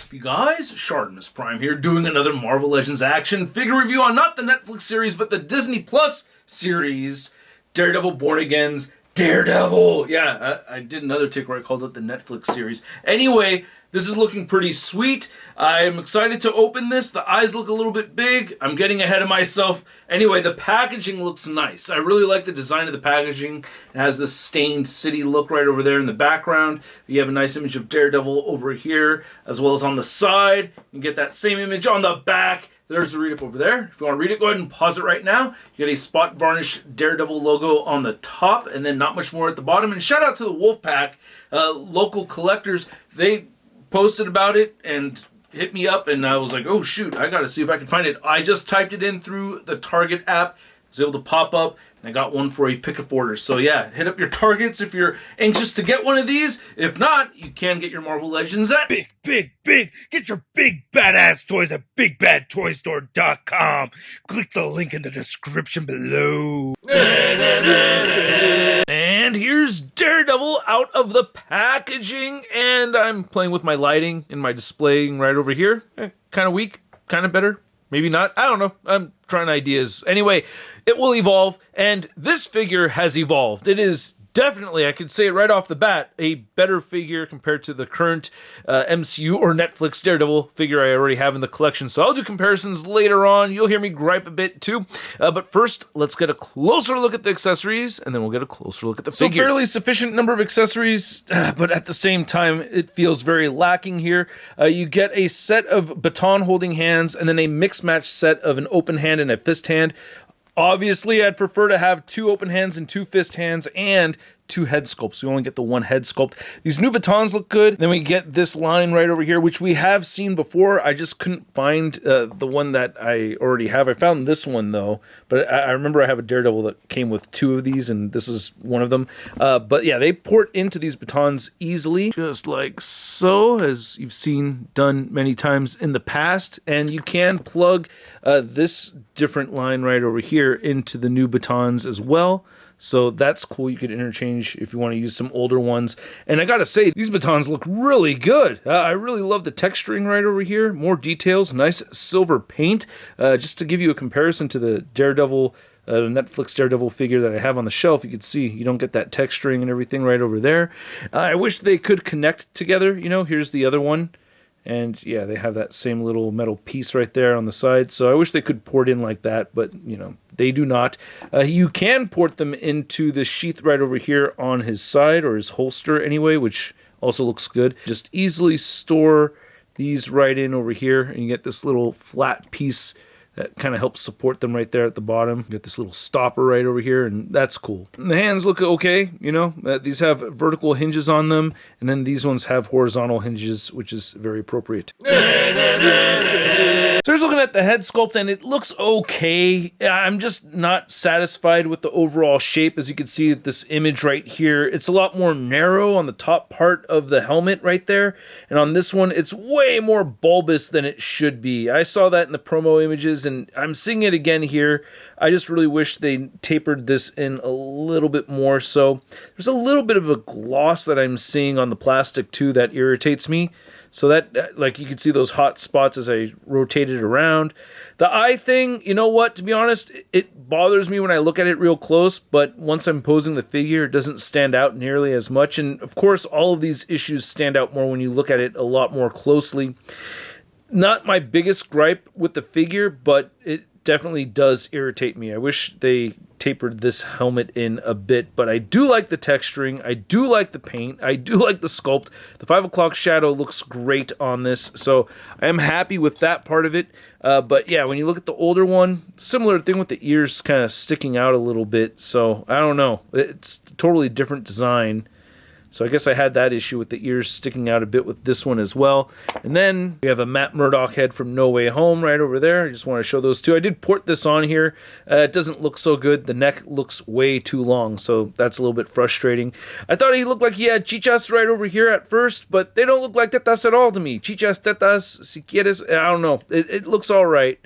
up, you guys? ShartimusPrime here, doing another Marvel Legends action figure review on not the Netflix series, but the Disney Plus series, Daredevil Born Again's Daredevil. Yeah, I did another take where I called it the Netflix series. Anyway, this is looking pretty sweet. I'm excited to open this. The eyes look a little bit big. I'm getting ahead of myself. Anyway, the packaging looks nice. I really like the design of the packaging. It has this stained city look right over there in the background. You have a nice image of Daredevil over here, as well as on the side. You get that same image on the back. There's the read-up over there. If you want to read it, go ahead and pause it right now. You get a spot varnish Daredevil logo on the top, and then not much more at the bottom. And shout out to the Wolfpack, local collectors. They posted about it and hit me up, and I was like, oh shoot, I gotta see if I can find it. I just typed it in through the Target app. It was able to pop up, and I got one for a pickup order. So yeah, hit up your Targets if you're anxious to get one of these. If not, you can get your Marvel Legends at Big. Get your big badass toys at BigBadToyStore.com. Click the link in the description below. And here's Daredevil out of the packaging, and I'm playing with my lighting and my displaying right over here. Kind of weak, kind of better, maybe not. I don't know. I'm trying ideas. Anyway, it will evolve, and this figure has evolved. It is definitely, I could say it right off the bat, a better figure compared to the current MCU or Netflix Daredevil figure I already have in the collection. So I'll do comparisons later on. You'll hear me gripe a bit too. But first, let's get a closer look at the accessories, and then we'll get a closer look at the figure. So fairly sufficient number of accessories, but at the same time, it feels very lacking here. You get a set of baton holding hands, and then a mixed match set of an open hand and a fist hand. Obviously, I'd prefer to have 2 open hands and 2 fist hands and 2 head sculpts. We only get the 1 head sculpt. These new batons look good. Then we get this line right over here, which we have seen before. I just couldn't find the one that I already have. I found this one, though. But I remember I have a Daredevil that came with 2 of these, and this is one of them. But yeah, they port into these batons easily, just like so, as you've seen done many times in the past. And you can plug this different line right over here into the new batons as well. So that's cool. You could interchange if you want to use some older ones. And I gotta say, these batons look really good. I really love the texturing right over here. More details, nice silver paint. Just to give you a comparison to the Daredevil, Netflix Daredevil figure that I have on the shelf, you can see you don't get that texturing and everything right over there. I wish they could connect together. You know, here's the other one. And yeah, they have that same little metal piece right there on the side. So I wish they could port in like that, but you know, they do not. You can port them into the sheath right over here on his side, or his holster anyway, which also looks good. Just easily store these right in over here, and you get this little flat piece that kind of helps support them right there at the bottom. You get this little stopper right over here, and that's cool. And the hands look okay, you know. These have vertical hinges on them, and then these ones have horizontal hinges, which is very appropriate. So here's looking at the head sculpt, and it looks okay. I'm just not satisfied with the overall shape. As you can see, this image right here, it's a lot more narrow on the top part of the helmet right there. And on this one, it's way more bulbous than it should be. I saw that in the promo images, and I'm seeing it again here. I just really wish they tapered this in a little bit more. So there's a little bit of a gloss that I'm seeing on the plastic too that irritates me. So that, like, you can see those hot spots as I rotate it around. The eye thing, you know what, to be honest, it bothers me when I look at it real close, but once I'm posing the figure, it doesn't stand out nearly as much. And of course, all of these issues stand out more when you look at it a lot more closely. Not my biggest gripe with the figure, but it definitely does irritate me. I wish they tapered this helmet in a bit, but I do like the texturing, I do like the paint, I do like the sculpt. The 5 o'clock shadow looks great on this, so I am happy with that part of it. But yeah, when you look at the older one, similar thing with the ears kind of sticking out a little bit, so I don't know. It's a totally different design. So I guess I had that issue with the ears sticking out a bit with this one as well. And then we have a Matt Murdock head from No Way Home right over there. I just want to show those two. I did port this on here. It doesn't look so good. The neck looks way too long, so that's a little bit frustrating. I thought he looked like he had chichas right over here at first, but they don't look like tetas at all to me. Chichas, tetas, si quieres, I don't know. It looks all right.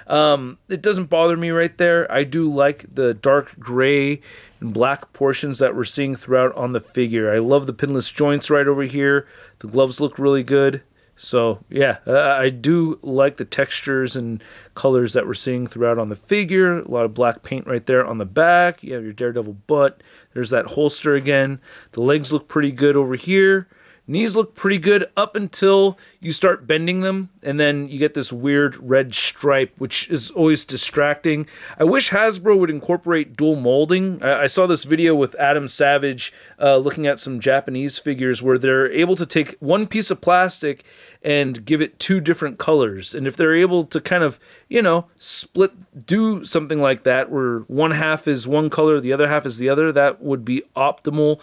It doesn't bother me right there. I do like the dark gray and black portions that we're seeing throughout on the figure. I love the pinless joints right over here. The gloves look really good. So yeah, I do like the textures and colors that we're seeing throughout on the figure. A lot of black paint right there on the back. You have your Daredevil butt. There's that holster again. The legs look pretty good over here. Knees look pretty good up until you start bending them, and then you get this weird red stripe, which is always distracting. I wish Hasbro would incorporate dual molding. I saw this video with Adam Savage looking at some Japanese figures where they're able to take one piece of plastic and give it two different colors. And if they're able to kind of, you know, do something like that, where one half is one color, the other half is the other, that would be optimal.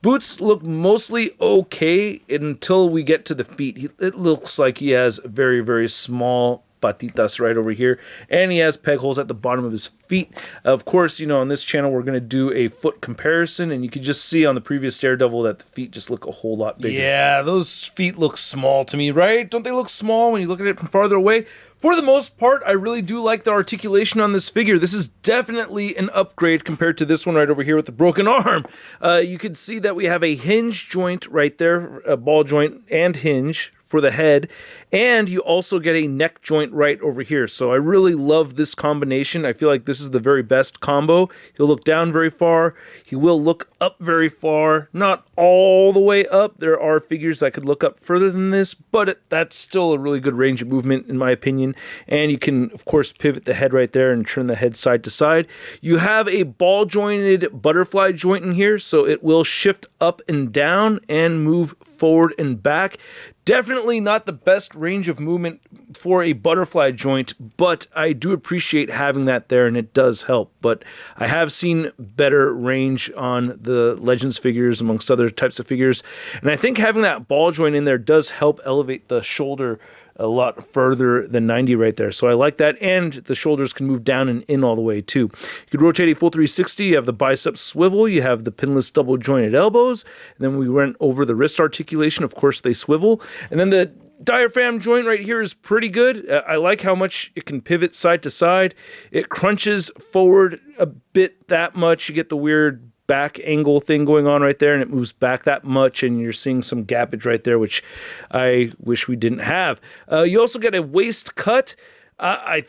Boots look mostly okay until we get to the feet. It looks like he has very, very small patitas right over here, and he has peg holes at the bottom of his feet. Of course, you know, on this channel we're going to do a foot comparison, and you can just see on the previous Daredevil that the feet just look a whole lot bigger. Yeah, those feet look small to me, right? Don't they look small when you look at it from farther away? For the most part, I really do like the articulation on this figure. This is definitely an upgrade compared to this one right over here with the broken arm. You can see that we have a hinge joint right there, a ball joint and hinge for the head, and you also get a neck joint right over here. So I really love this combination. I feel like this is the very best combo. He'll look down very far. He will look up very far. Not all the way up. There are figures that could look up further than this, but that's still a really good range of movement in my opinion. And you can, of course, pivot the head right there and turn the head side to side. You have a ball jointed butterfly joint in here, so it will shift up and down and move forward and back. Definitely not the best range of movement for a butterfly joint, but I do appreciate having that there, and it does help. But I have seen better range on the Legends figures amongst other types of figures, and I think having that ball joint in there does help elevate the shoulder a lot further than 90 right there. So I like that, and the shoulders can move down and in all the way too. You could rotate a full 360. You have the bicep swivel. You have the pinless double jointed elbows. And then we went over the wrist articulation. Of course, they swivel. And then the diaphragm joint right here is pretty good. I like how much it can pivot side to side. It crunches forward a bit that much. You get the weird back angle thing going on right there, and it moves back that much, and you're seeing some gappage right there, which I wish we didn't have. You also get a waist cut. I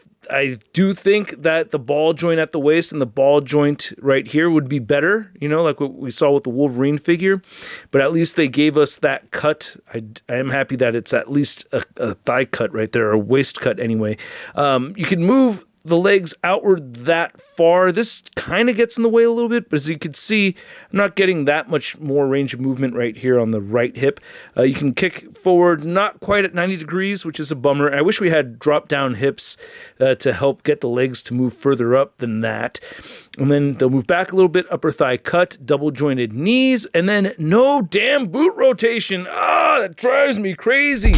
do think that the ball joint at the waist and the ball joint right here would be better, you know, like what we saw with the Wolverine figure, but at least they gave us that cut. I am happy that it's at least a thigh cut right there, or a waist cut anyway. You can move the legs outward that far. This kind of gets in the way a little bit, but as you can see, I'm not getting that much more range of movement right here on the right hip. You can kick forward, not quite at 90 degrees, which is a bummer. I wish we had drop-down hips to help get the legs to move further up than that. And then they'll move back a little bit, upper thigh cut, double jointed knees, and then no damn boot rotation. That drives me crazy.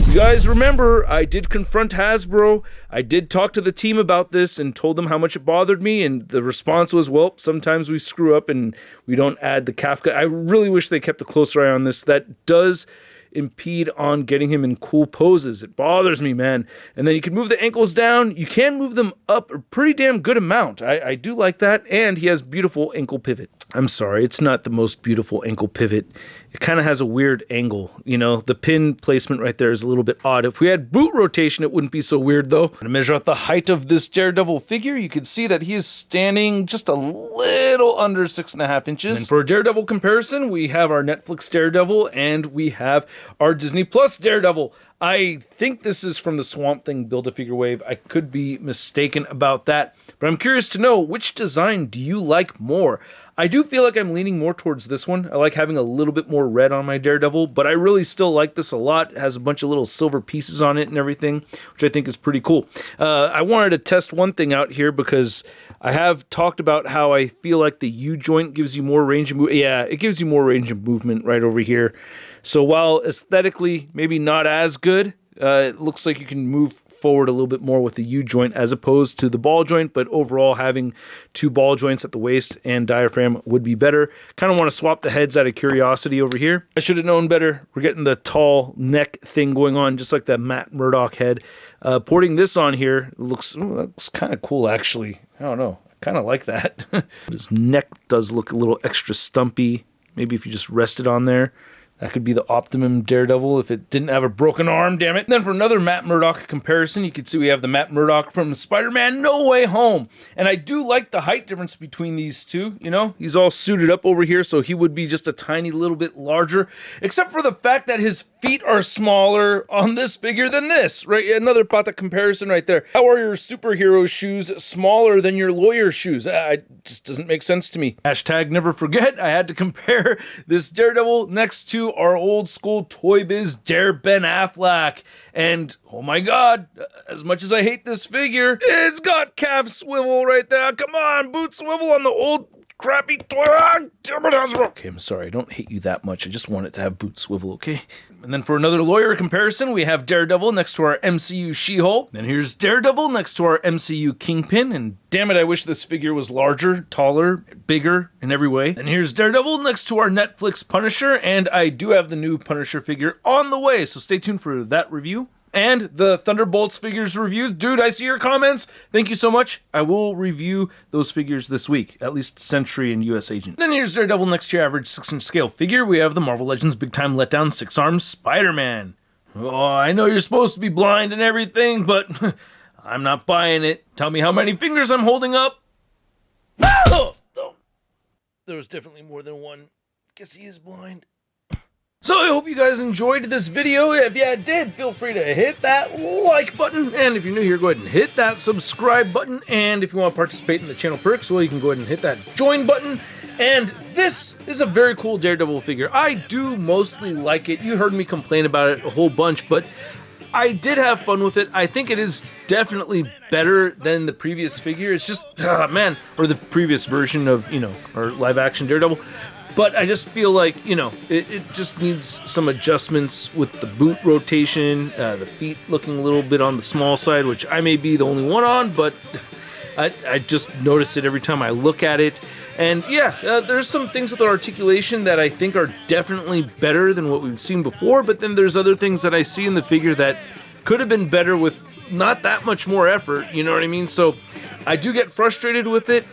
You guys remember, I did confront Hasbro. I did talk to the team about this and told them how much it bothered me, and the response was, well, sometimes we screw up and we don't add the calf cut. I really wish they kept a closer eye on this. That does impede on getting him in cool poses. It bothers me, man. And then you can move the ankles down. You can move them up a pretty damn good amount. I do like that, and he has beautiful ankle pivot. I'm sorry, it's not the most beautiful ankle pivot. It kind of has a weird angle. You know, the pin placement right there is a little bit odd. If we had boot rotation, it wouldn't be so weird, though. To measure out the height of this Daredevil figure, you can see that he is standing just a little under 6.5 inches. And for a Daredevil comparison, we have our Netflix Daredevil, and we have our Disney Plus Daredevil. I think this is from the Swamp Thing Build-A-Figure wave. I could be mistaken about that, but I'm curious to know, which design do you like more? I do feel like I'm leaning more towards this one. I like having a little bit more red on my Daredevil, but I really still like this a lot. It has a bunch of little silver pieces on it and everything, which I think is pretty cool. I wanted to test one thing out here because I have talked about how I feel like the U-joint gives you more range of movement. Yeah, it gives you more range of movement right over here. So while aesthetically maybe not as good, it looks like you can move forward a little bit more with the U-joint as opposed to the ball joint, but overall having two ball joints at the waist and diaphragm would be better. Kind of want to swap the heads out of curiosity over here. I should have known better. We're getting the tall neck thing going on, just like that Matt Murdock head. Porting this on here looks kind of cool, actually. I don't know. I kind of like that. His neck does look a little extra stumpy. Maybe if you just rest it on there. That could be the Optimum Daredevil if it didn't have a broken arm, damn it. And then for another Matt Murdock comparison, you can see we have the Matt Murdock from Spider-Man No Way Home. And I do like the height difference between these two, you know? He's all suited up over here, so he would be just a tiny little bit larger, except for the fact that his feet are smaller on this figure than this, right? Another Pata comparison right there. How are your superhero shoes smaller than your lawyer shoes? It just doesn't make sense to me. Hashtag never forget, I had to compare this Daredevil next to our old school Toy Biz Dare Ben Affleck. And oh my god, as much as I hate this figure, it's got calf swivel right there. Come on, boot swivel on the old crappy toy. Damn it, Hasbro. Okay, I'm sorry, I don't hate you that much. I just want it to have boot swivel, okay? And then for another lawyer comparison, we have Daredevil next to our MCU She-Hulk. Then here's Daredevil next to our MCU Kingpin. And damn it, I wish this figure was larger, taller, bigger in every way. And here's Daredevil next to our Netflix Punisher. And I do have the new Punisher figure on the way, so stay tuned for that review. And the Thunderbolts figures reviews. Dude, I see your comments. Thank you so much. I will review those figures this week, at least Sentry and US Agent. Then here's Daredevil next to your average 6-inch scale figure. We have the Marvel Legends Big Time Letdown 6-armed Spider-Man. Oh, I know you're supposed to be blind and everything, but I'm not buying it. Tell me how many fingers I'm holding up. Oh! There was definitely more than one. Guess he is blind. So I hope you guys enjoyed this video. If you did, feel free to hit that like button. And if you're new here, go ahead and hit that subscribe button. And if you want to participate in the channel perks, well, you can go ahead and hit that join button. And this is a very cool Daredevil figure. I do mostly like it. You heard me complain about it a whole bunch, but I did have fun with it. I think it is definitely better than the previous figure. It's just, man, or the previous version of, you know, our live action Daredevil. But I just feel like, you know, it just needs some adjustments with the boot rotation, the feet looking a little bit on the small side, which I may be the only one on, but I just notice it every time I look at it. And yeah, there's some things with the articulation that I think are definitely better than what we've seen before, but then there's other things that I see in the figure that could have been better with not that much more effort, you know what I mean? So I do get frustrated with it.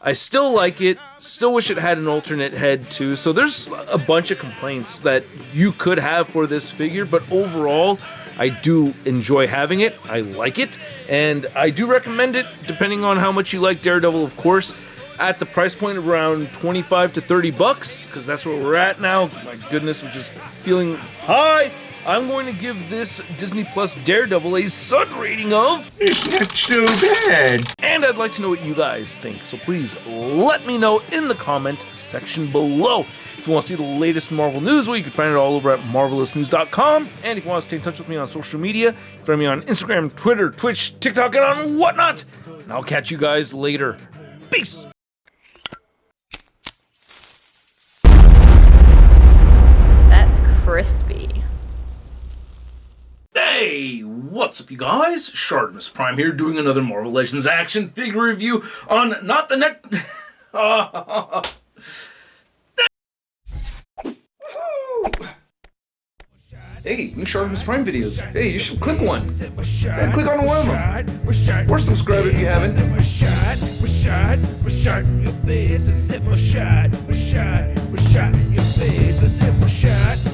I still like it, still wish it had an alternate head too, so there's a bunch of complaints that you could have for this figure, but overall, I do enjoy having it, I like it, and I do recommend it, depending on how much you like Daredevil, of course, at the price point of around 25 to 30 bucks, because that's where we're at now. My goodness, we're just feeling high. I'm going to give this Disney Plus Daredevil a Sun rating of... It's not too bad. And I'd like to know what you guys think, so please let me know in the comment section below. If you want to see the latest Marvel news, well, you can find it all over at marvelousnews.com. And if you want to stay in touch with me on social media, you can find me on Instagram, Twitter, Twitch, TikTok, and on whatnot. And I'll catch you guys later. Peace! That's crispy. Hey, what's up you guys? ShartimusPrime here doing another Marvel Legends action figure review on not the net... Hey, new ShartimusPrime videos. Hey, you should click one. Yeah, click on one of them. Or subscribe if you haven't. Your face,